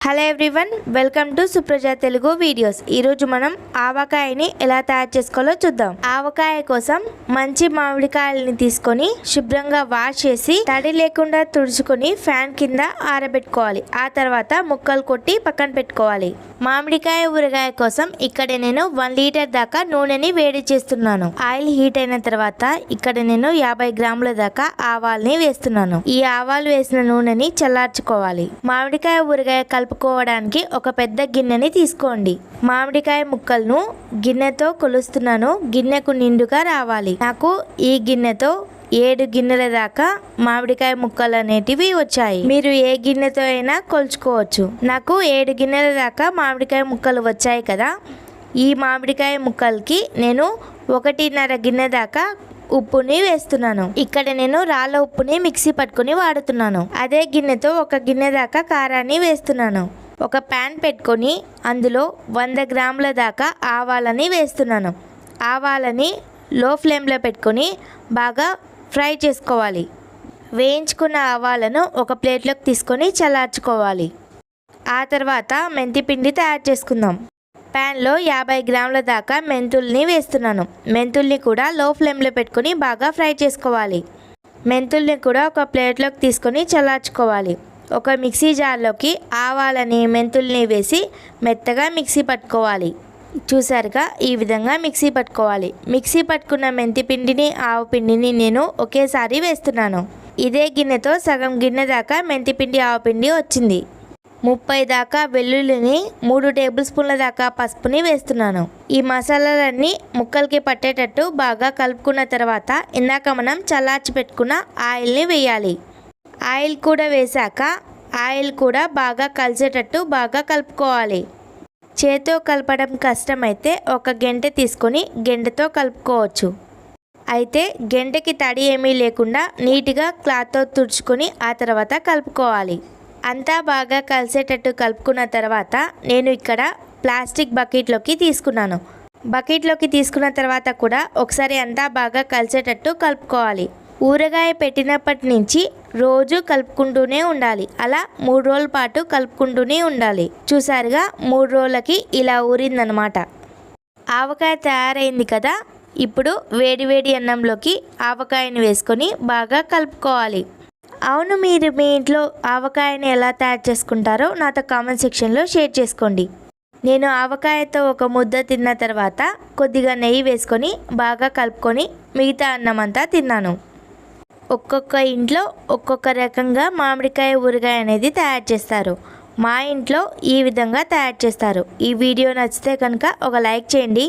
Hello everyone, welcome to Supraja Telugu videos. ఈరోజు మనం ఆవకాయని ఎలా తయారు చేసుకోవాలో చూద్దాం. ఆవకాయ కోసం మంచి మామిడికాయలని తీసుకొని శుభ్రంగా వాష్ చేసి తడి లేకుండా తుడుచుకొని ఫ్యాన్ కింద ఆరబెట్టుకోవాలి. ఆ తర్వాత ముక్కలు కొట్టి పక్కన పెట్టుకోవాలి. మామిడికాయ ఊరగాయ కోసం ఇక్కడ నేను 1 లీటర్ దాకా నూనెని వేడి చేస్తున్నాను. ఆయిల్ హీట్ అయిన తర్వాత ఇక్కడ నేను 50 గ్రాముల దాకా ఆవాల్ని వేస్తున్నాను. ఈ ఆవాలు వేసిన నూనెని చల్లార్చుకోవాలి. మామిడికాయ ఊరగాయ కలుపుకోవడానికి ఒక పెద్ద గిన్నెని తీసుకోండి. మామిడికాయ ముక్కలను గిన్నెతో కొలుస్తున్నాను. గిన్నెకు నిండుగా రావాలి. నాకు ఈ గిన్నెతో 7 గిన్నెల దాకా మామిడికాయ ముక్కలు అనేటివి వచ్చాయి. మీరు ఏ గిన్నెతో అయినా కొలుచుకోవచ్చు. నాకు 7 గిన్నెల దాకా మామిడికాయ ముక్కలు వచ్చాయి కదా. ఈ మామిడికాయ ముక్కలకి నేను 1.5 గిన్నె దాకా ఉప్పుని వేస్తున్నాను. ఇక్కడ నేను రాళ్ళ ఉప్పుని మిక్సీ పట్టుకుని వాడుతున్నాను. అదే గిన్నెతో 1 గిన్నె దాకా కారాన్ని వేస్తున్నాను. ఒక ప్యాన్ పెట్టుకొని అందులో 100 గ్రాముల దాకా ఆవాలని వేస్తున్నాను. ఆవాలని లో ఫ్లేమ్లో పెట్టుకొని బాగా ఫ్రై చేసుకోవాలి. వేయించుకున్న ఆవాలను ఒక ప్లేట్లోకి తీసుకొని చల్లార్చుకోవాలి. ఆ తర్వాత మెంతి పిండి తయారు చేసుకుందాం. ప్యాన్లో 50 గ్రాముల దాకా మెంతుల్ని వేస్తున్నాను. మెంతుల్ని కూడా లో ఫ్లేమ్లో పెట్టుకొని బాగా ఫ్రై చేసుకోవాలి. మెంతుల్ని కూడా ఒక ప్లేట్లోకి తీసుకొని చల్లార్చుకోవాలి. ఒక మిక్సీ జార్లోకి ఆవాలని మెంతుల్ని వేసి మెత్తగా మిక్సీ పట్టుకోవాలి. చూసారుగా, ఈ విధంగా మిక్సీ పట్టుకోవాలి. మిక్సీ పట్టుకున్న మెంతి పిండిని ఆవు పిండిని నేను ఒకేసారి వేస్తున్నాను. ఇదే గిన్నెతో సగం గిన్నె దాకా మెంతి పిండి ఆవు పిండి వచ్చింది. 30 దాకా వెల్లుల్లిని 3 టేబుల్ స్పూన్ల దాకా పసుపుని వేస్తున్నాను. ఈ మసాలాలన్నీ ముక్కలకి పట్టేటట్టు బాగా కలుపుకున్న తర్వాత ఇందాక మనం చల్లార్చి పెట్టుకున్న ఆయిల్ని వేయాలి. ఆయిల్ కూడా వేసాక ఆయిల్ కూడా బాగా కలిసేటట్టు బాగా కలుపుకోవాలి. చేతితో కలపడం కష్టమైతే ఒక గెంటె తీసుకొని గెంటెతో కలుపుకోవచ్చు. అయితే గెంటెకి తడి ఏమీ లేకుండా నీట్గా క్లాత్తో తుడుచుకొని ఆ తర్వాత కలుపుకోవాలి. అంతా బాగా కలిసేటట్టు కలుపుకున్న తర్వాత నేను ఇక్కడ ప్లాస్టిక్ బకెట్లోకి తీసుకున్నాను. బకెట్లోకి తీసుకున్న తర్వాత కూడా ఒకసారి అంతా బాగా కలిసేటట్టు కలుపుకోవాలి. ఊరగాయ పెట్టినప్పటి నుంచి రోజు కలుపుకుంటూనే ఉండాలి. అలా 3 రోజుల పాటు కలుపుకుంటూనే ఉండాలి. చూసారుగా, 3 రోజులకి ఇలా ఊరిందనమాట. ఆవకాయ తయారైంది కదా. ఇప్పుడు వేడి అన్నంలోకి ఆవకాయని వేసుకొని బాగా కలుపుకోవాలి. అవును, మీరు మీ ఇంట్లో ఆవకాయని ఎలా తయారు చేసుకుంటారో నాతో కామెంట్ సెక్షన్లో షేర్ చేసుకోండి. నేను ఆవకాయతో ఒక ముద్ద తిన్న తర్వాత కొద్దిగా నెయ్యి వేసుకొని బాగా కలుపుకొని మిగతా అన్నం అంతా తిన్నాను. ఒక్కొక్క ఇంట్లో ఒక్కొక్క రకంగా మామిడికాయ ఊరగాయ అనేది తయారు చేస్తారు. మా ఇంట్లో ఈ విధంగా తయారు చేస్తారు. ఈ వీడియో నచ్చితే కనుక ఒక లైక్ చేయండి.